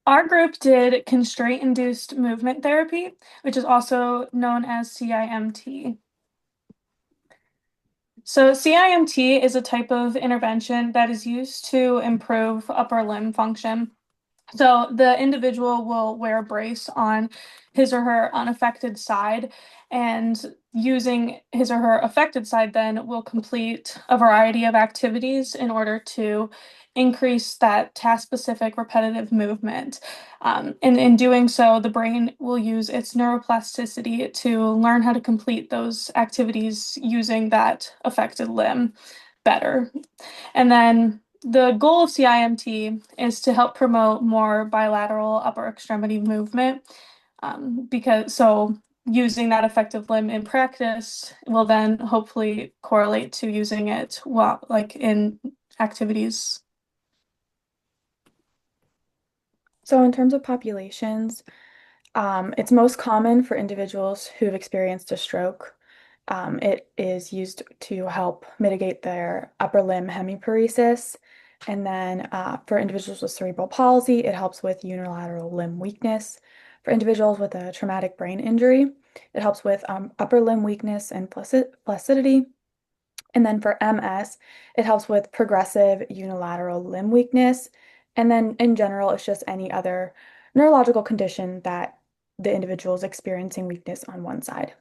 Our group did constraint-induced movement therapy, which is also known as CIMT. So CIMT is a type of intervention that is used to improve upper limb function. So the individual will wear a brace on his or her unaffected side, and using his or her affected side then will complete a variety of activities in order to increase that task-specific repetitive movement. And in doing so, the brain will use its neuroplasticity to learn how to complete those activities using that affected limb better. And then the goal of CIMT is to help promote more bilateral upper extremity movement, because using that effective limb in practice will then hopefully correlate to using it well, like in activities. So in terms of populations, it's most common for individuals who have experienced a stroke. It is used to help mitigate their upper limb hemiparesis. And then for individuals with cerebral palsy, it helps with unilateral limb weakness. For individuals with a traumatic brain injury, it helps with upper limb weakness and flaccidity. And then for MS, it helps with progressive unilateral limb weakness. And then in general, it's just any other neurological condition that the individual is experiencing weakness on one side.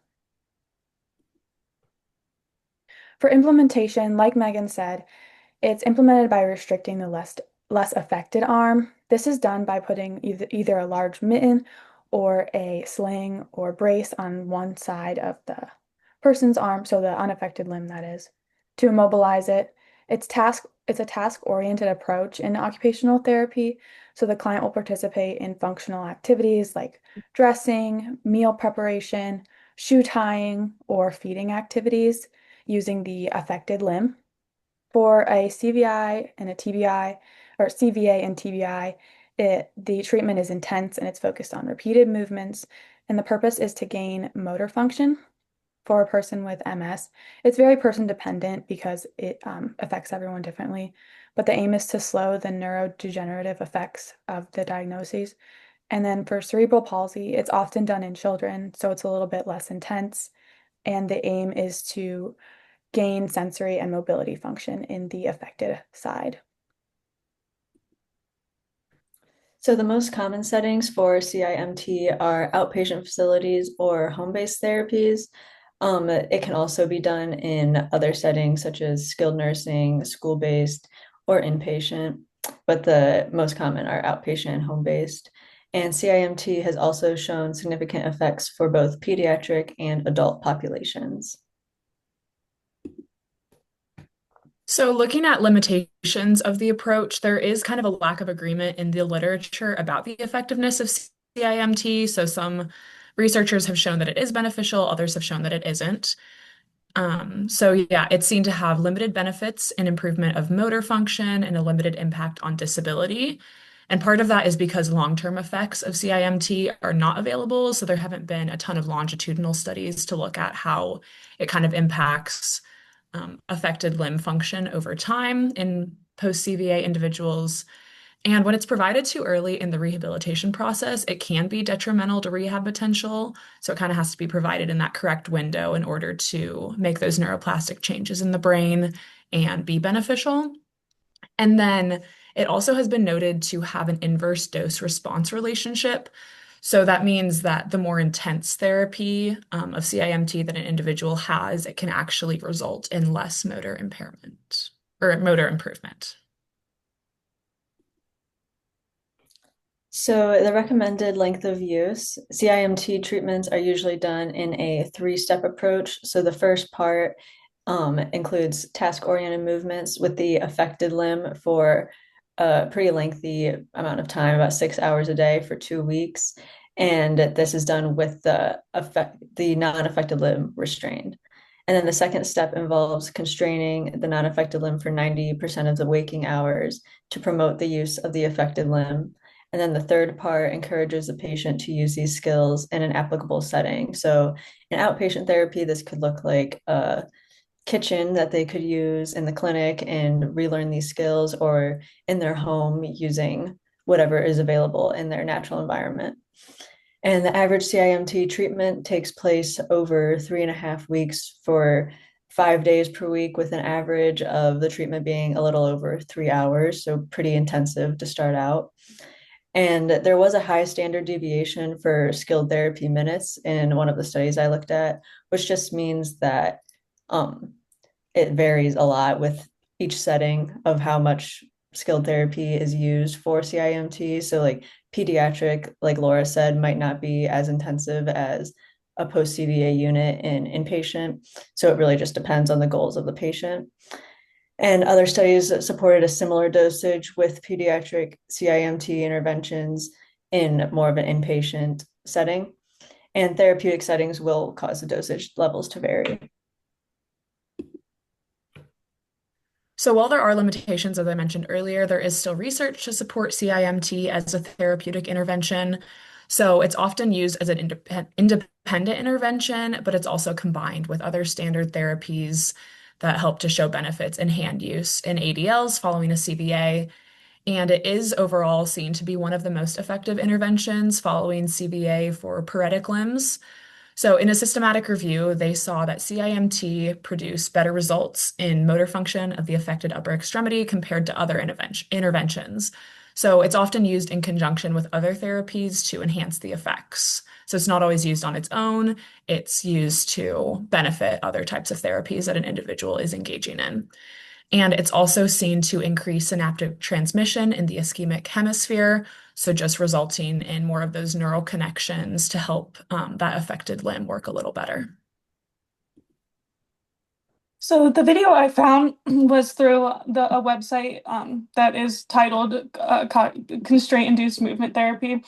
For implementation, like Megan said, it's implemented by restricting the less affected arm. This is done by putting either a large mitten or a sling or brace on one side of the person's arm, so the unaffected limb that is, to immobilize it. It's a task-oriented approach in occupational therapy, so the client will participate in functional activities like dressing, meal preparation, shoe tying, or feeding activities using the affected limb. For a CVI and a TBI, or CVA and TBI, the treatment is intense and it's focused on repeated movements, and the purpose is to gain motor function. For a person with MS, it's very person dependent because it affects everyone differently, but the aim is to slow the neurodegenerative effects of the diagnoses. And then for cerebral palsy, it's often done in children, so it's a little bit less intense, and the aim is to gain sensory and mobility function in the affected side. So the most common settings for CIMT are outpatient facilities or home-based therapies. It can also be done in other settings such as skilled nursing, school-based, or inpatient, but the most common are outpatient and home-based. And CIMT has also shown significant effects for both pediatric and adult populations. So, looking at limitations of the approach, there is kind of a lack of agreement in the literature about the effectiveness of CIMT. So, some researchers have shown that it is beneficial, others have shown that it isn't. Yeah, it's seen to have limited benefits in improvement of motor function and a limited impact on disability. And part of that is because long-term effects of CIMT are not available. So, there haven't been a ton of longitudinal studies to look at how it kind of impacts affected limb function over time in post-CVA individuals. And when it's provided too early in the rehabilitation process, it can be detrimental to rehab potential. So it kind of has to be provided in that correct window in order to make those neuroplastic changes in the brain and be beneficial. And then it also has been noted to have an inverse dose response relationship. So that means that the more intense therapy of CIMT that an individual has, it can actually result in less motor impairment or motor improvement. So the recommended length of use, CIMT treatments are usually done in a three-step approach. So the first part includes task-oriented movements with the affected limb for a pretty lengthy amount of time, about 6 hours a day for 2 weeks. And this is done with the non-affected limb restrained. And then the second step involves constraining the non-affected limb for 90% of the waking hours to promote the use of the affected limb. And then the third part encourages the patient to use these skills in an applicable setting. So in outpatient therapy, this could look like a kitchen that they could use in the clinic and relearn these skills, or in their home using whatever is available in their natural environment. And the average CIMT treatment takes place over 3.5 weeks for 5 days per week, with an average of the treatment being a little over 3 hours. So pretty intensive to start out. And there was a high standard deviation for skilled therapy minutes in one of the studies I looked at, which just means that it varies a lot with each setting of how much skilled therapy is used for CIMT. So like pediatric, like Laura said, might not be as intensive as a post CVA unit in inpatient. So it really just depends on the goals of the patient. And other studies supported a similar dosage with pediatric CIMT interventions in more of an inpatient setting. And therapeutic settings will cause the dosage levels to vary. So while there are limitations, as I mentioned earlier, there is still research to support CIMT as a therapeutic intervention. So it's often used as an independent intervention, but it's also combined with other standard therapies that help to show benefits in hand use in ADLs following a CVA. And it is overall seen to be one of the most effective interventions following CVA for paretic limbs. So, in a systematic review, they saw that CIMT produced better results in motor function of the affected upper extremity compared to other interventions. So, it's often used in conjunction with other therapies to enhance the effects. So, it's not always used on its own, it's used to benefit other types of therapies that an individual is engaging in. And it's also seen to increase synaptic transmission in the ischemic hemisphere, so just resulting in more of those neural connections to help that affected limb work a little better. So the video I found was through a website that is titled Constraint-Induced Movement Therapy.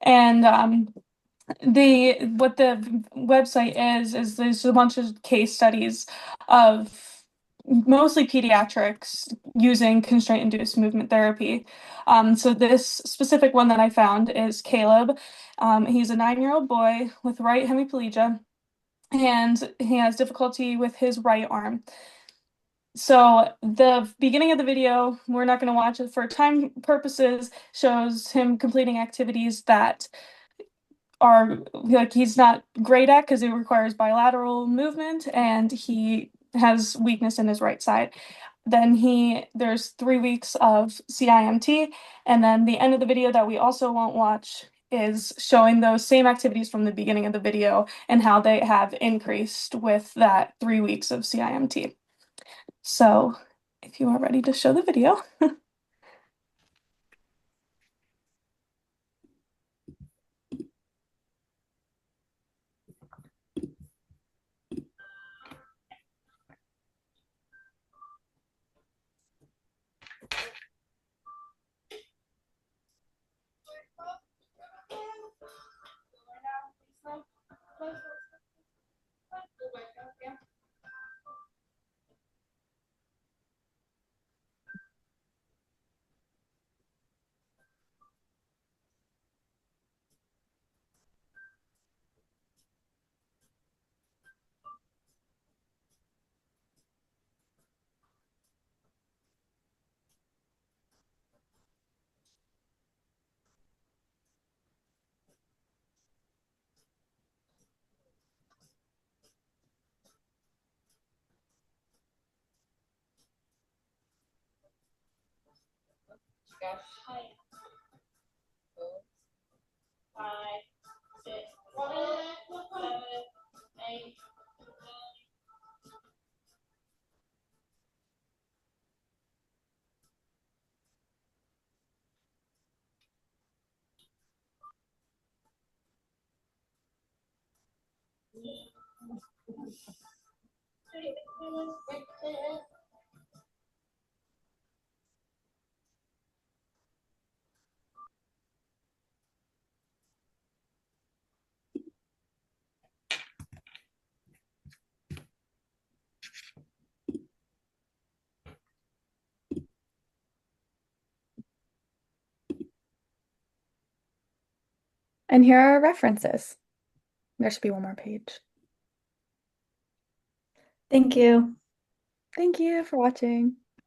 And what the website is there's a bunch of case studies of mostly pediatrics using constraint-induced movement therapy. So this specific one that I found is Caleb. He's a 9-year-old boy with right hemiplegia, and he has difficulty with his right arm. So the beginning of the video, we're not going to watch it for time purposes, shows him completing activities that are like he's not great at because it requires bilateral movement and he has weakness in his right side. Then there's 3 weeks of CIMT, and then the end of the video that we also won't watch is showing those same activities from the beginning of the video and how they have increased with that 3 weeks of CIMT. So if you are ready to show the video. And here are our references. There should be one more page. Thank you. Thank you for watching.